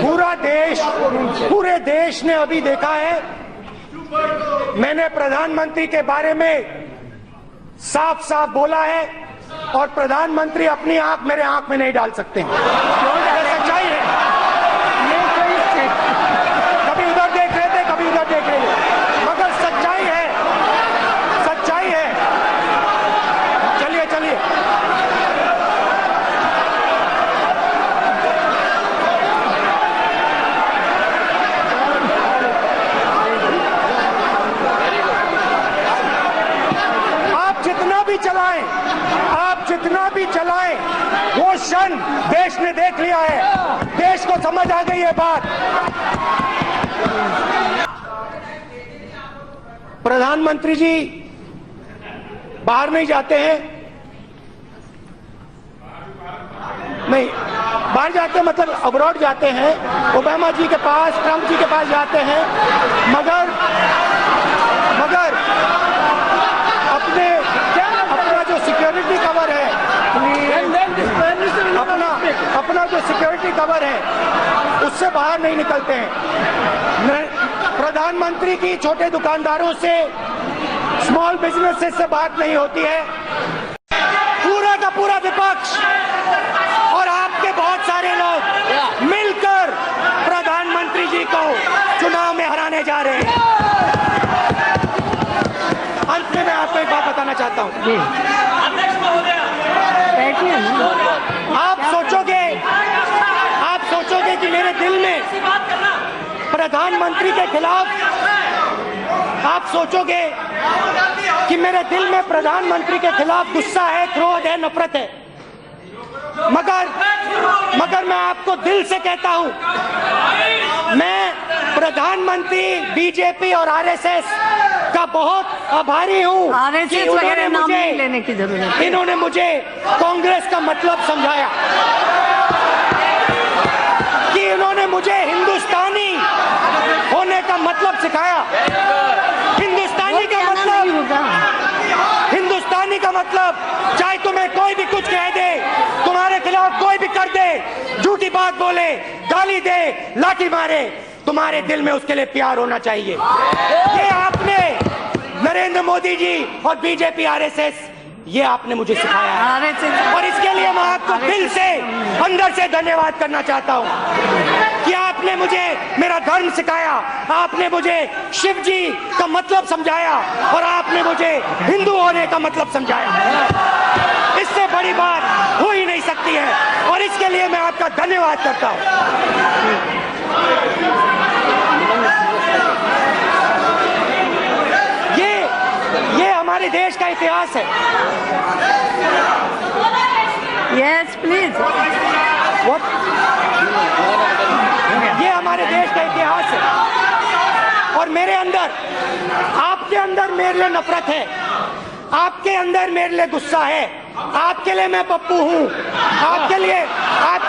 पूरे देश ने अभी देखा है। मैंने प्रधानमंत्री के बारे में साफ साफ बोला है और प्रधानमंत्री अपनी आंख मेरे आंख में नहीं डाल सकते हैं। ये सच्चाई है। कभी उधर देख रहे थे, कभी उधर देख रहे थे, मगर सच्चाई है, सच्चाई है। चलिए चलिए, आप जितना भी चलाएं, वो क्षण देश ने देख लिया है। देश को समझ आ गई है बात। प्रधानमंत्री जी बाहर नहीं जाते हैं, नहीं बाहर जाते मतलब अब्रॉड जाते हैं, ओबामा जी के पास, ट्रंप जी के पास जाते हैं, मगर अपना जो सिक्योरिटी कवर है, अपना जो सिक्योरिटी कवर है, उससे बाहर नहीं निकलते हैं। प्रधानमंत्री की छोटे दुकानदारों से, स्मॉल बिजनेसेस से बात नहीं होती है। पूरा का पूरा विपक्ष और आपके बहुत सारे लोग मिलकर प्रधानमंत्री जी को चुनाव में हराने जा रहे हैं। अंत में मैं आपको एक बात बताना चाहता हूँ। आप सोचोगे कि मेरे दिल में प्रधानमंत्री के खिलाफ, आप सोचोगे कि मेरे दिल में प्रधानमंत्री के खिलाफ गुस्सा है, क्रोध है, नफरत है, मगर मैं आपको दिल से कहता हूं, मैं प्रधानमंत्री, बीजेपी और आरएसएस का बहुत आभारी हूं कि इन्होंने मुझे कांग्रेस का मतलब समझाया, कि इन्होंने मुझे हिंदुस्तानी होने का मतलब सिखाया। हिंदुस्तानी का मतलब चाहे तुम्हें कोई भी कुछ कह दे, तुम्हारे खिलाफ कोई भी कर दे, झूठी बात बोले, गाली दे, लाठी मारे, तुम्हारे दिल में उसके लिए प्यार होना चाहिए। ये आपने नरेंद्र मोदी जी और बीजेपी, आरएसएस, ये आपने मुझे सिखाया है और इसके लिए मैं आपको दिल से, अंदर से धन्यवाद करना चाहता हूँ कि आपने मुझे मेरा धर्म सिखाया, आपने मुझे शिव जी का मतलब समझाया और आपने मुझे हिंदू होने का मतलब समझाया। इससे बड़ी बात हो ही नहीं सकती है और इसके लिए मैं आपका धन्यवाद करता हूँ। ये हमारे देश का इतिहास है। Yes please. ये हमारे देश का इतिहास है और मेरे अंदर, आपके अंदर मेरे लिए नफरत है, आपके अंदर मेरे लिए गुस्सा है, आपके लिए मैं पप्पू हूँ, आपके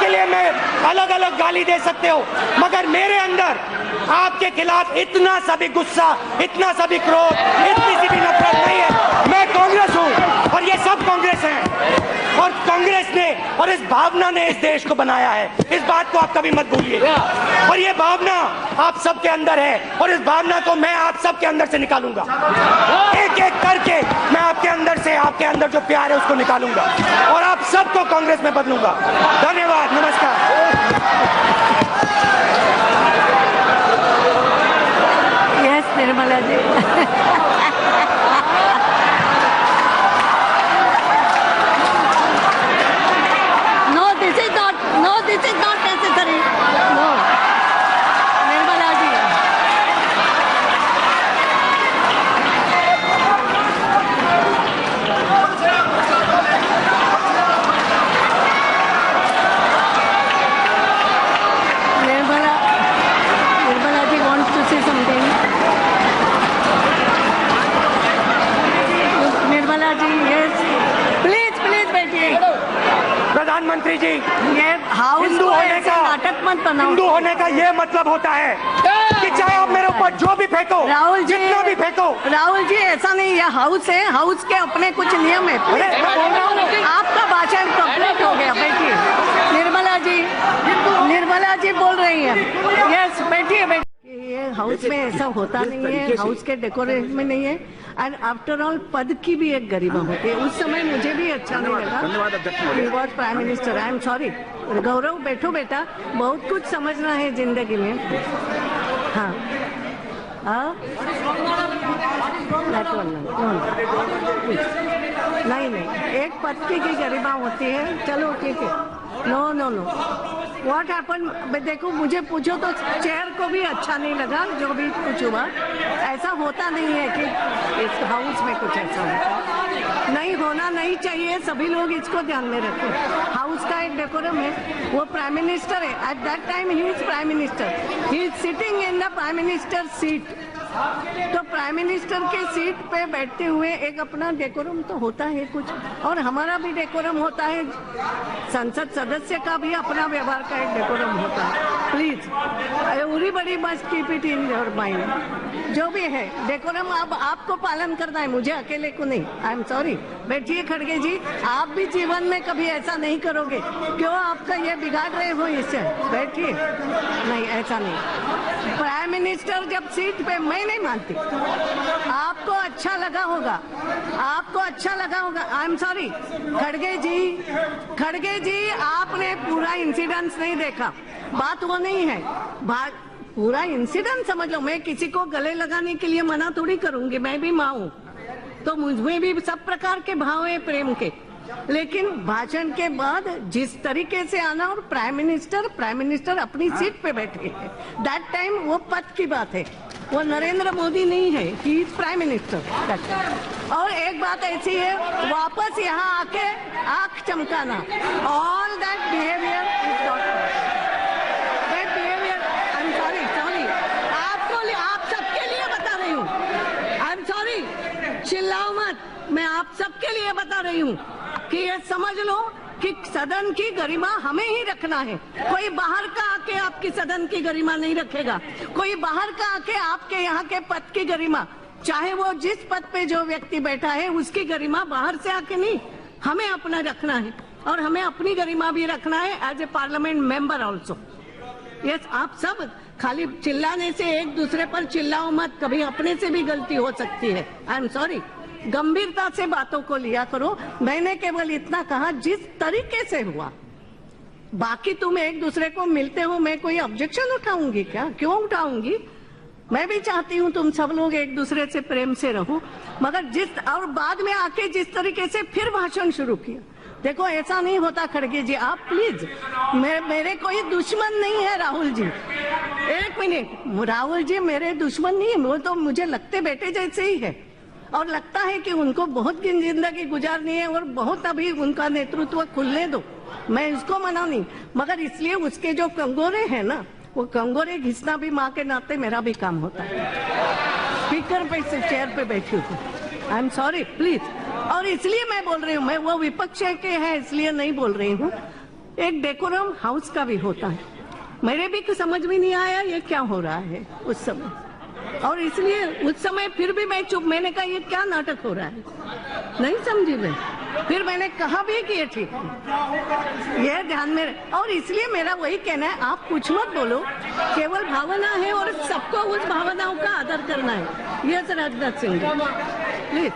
लिए मैं अलग अलग गाली दे सकते हो, मगर मेरे अंदर आपके खिलाफ इतना सा भी गुस्सा, इतना सा भी क्रोध, इतनी सी भी नफरत नहीं है। मैं कांग्रेस हूँ और ये सब कांग्रेस हैं और कांग्रेस ने और इस भावना ने इस देश को बनाया है। इस बात को आप कभी मत भूलिए और ये भावना आप सबके अंदर है और इस भावना को मैं आप सबके अंदर से निकालूंगा। एक एक करके मैं आपके अंदर जो प्यार है उसको निकालूंगा और आप सबको कांग्रेस में बदलूंगा। धन्यवाद, नमस्कार। Yes Nirmala ji. This is not necessary. No. Nirmala ji. Nirmala ji wants to say something. Nirmala ji, yes. Please, बैठिए। प्रधानमंत्री जी, ये हिंदू होने का ये मतलब होता है कि चाहे आप मेरे ऊपर जो भी फेंको, राहुल जी, जितना भी फेंको। राहुल जी ऐसा नहीं, ये हाउस है, हाउस के अपने कुछ नियम है। आपका भाषण कंप्लीट हो गया, बैठिए। निर्मला जी, निर्मला जी बोल रही हैं। यस, बैठिए बैठिए। ये हाउस में ऐसा होता नहीं है, हाउस के डेकोरेशन में नहीं है। एंड आफ्टर ऑल पद की भी एक गरिमा होती है। उस समय मुझे भी अच्छा नहीं लगा। He was prime minister. I am sorry. Gaurav बैठो बेटा, बहुत कुछ समझना है जिंदगी में। हाँ नहीं, एक पद की गरिमा होती है। चलो ठीक है। Know what happen. देखो, मुझे पूछो तो चेयर को भी अच्छा नहीं लगा जो भी कुछ हुआ। ऐसा होता नहीं है कि इस हाउस में कुछ ऐसा होता नहीं, होना नहीं चाहिए। सभी लोग इसको ध्यान में रखें। हाउस का एक डेकोरम है। वो प्राइम मिनिस्टर है। At that time he is prime minister. He is sitting in the prime minister seat. तो प्राइम मिनिस्टर के सीट पे बैठते हुए एक अपना डेकोरम तो होता है कुछ, और हमारा भी डेकोरम होता है। संसद सदस्य का भी अपना व्यवहार का एक डेकोरम होता है। प्लीज उरी बड़ी must keep it in your mind. जो भी है डेकोरम अब आपको पालन करना है, मुझे अकेले को नहीं। आई एम सॉरी। बैठिए खड़गे जी, आप भी जीवन में कभी ऐसा नहीं करोगे। क्यों आपका ये बिगाड़ रहे हो इससे? बैठिए। नहीं, ऐसा नहीं। प्राइम मिनिस्टर जब सीट पे, मैं नहीं मानती। आपको अच्छा लगा होगा, आपको अच्छा लगा होगा। आई एम सॉरी। खड़गे जी, आपने पूरा इंसिडेंस नहीं देखा। बात वो नहीं है, पूरा इंसिडेंट समझ लो। मैं किसी को गले लगाने के लिए मना थोड़ी करूंगी। मैं भी माँ हूँ, तो मुझमें भी सब प्रकार के भाव है प्रेम के। लेकिन भाषण के बाद जिस तरीके से आना, और प्राइम मिनिस्टर अपनी सीट पे बैठे हैं। दैट टाइम वो पद की बात है, वो नरेंद्र मोदी नहीं है। He is prime minister. और एक बात ऐसी है, वापस यहाँ आके आंख चमकाना, all that behaviour is not that behaviour. I am sorry. आप सबके लिए बता रही हूँ। आई एम सॉरी। चिल्लाओ मत, मैं आप सबके लिए बता रही हूँ कि ये समझ लो कि सदन की गरिमा हमें ही रखना है। कोई बाहर का आके आपकी सदन की गरिमा नहीं रखेगा। कोई बाहर का आके आपके यहाँ के पद की गरिमा, चाहे वो जिस पद पे जो व्यक्ति बैठा है उसकी गरिमा बाहर से आके नहीं, हमें अपना रखना है। और हमें अपनी गरिमा भी रखना है as a parliament member also. Yes, आप सब खाली चिल्लाने से एक दूसरे पर चिल्लाओ मत, कभी अपने से भी गलती हो सकती है। आई एम सॉरी। गंभीरता से बातों को लिया करो। मैंने केवल इतना कहा जिस तरीके से हुआ। बाकी तुम एक दूसरे को मिलते हो, मैं कोई ऑब्जेक्शन उठाऊंगी क्या? क्यों उठाऊंगी? मैं भी चाहती हूँ तुम सब लोग एक दूसरे से प्रेम से रहो, मगर और बाद में आके जिस तरीके से फिर भाषण शुरू किया, देखो ऐसा नहीं होता। खड़गे जी, आप प्लीज, मेरे कोई दुश्मन नहीं है राहुल जी। एक मिनट, राहुल जी मेरे दुश्मन नहीं है। वो तो मुझे लगते बेटे जैसे ही है, और लगता है कि उनको बहुत जिंदगी गुजारनी है और बहुत अभी उनका नेतृत्व खुलने दो, मैं इसको मना नहीं। मगर इसलिए उसके जो कंगोरे हैं ना, वो कंगोरे घिसना भी माँ के नाते मेरा भी काम होता है। स्पीकर पे से चेयर पे बैठी हूँ। आई एम सॉरी, प्लीज। और इसलिए मैं बोल रही हूँ, मैं वो विपक्ष के हैं इसलिए नहीं बोल रही हूँ। एक डेकोरम हाउस का भी होता है। मेरे भी समझ में नहीं आया ये क्या हो रहा है उस समय, और इसलिए उस समय फिर भी मैं चुप। मैंने कहा ये क्या नाटक हो रहा है, नहीं समझी मैं। फिर मैंने कहा भी कि ये ठीक है, ये ध्यान में। और इसलिए मेरा वही कहना है, आप कुछ मत बोलो, केवल भावना है और सबको उस भावनाओं का आदर करना है। Yes Rajnath Singh, please.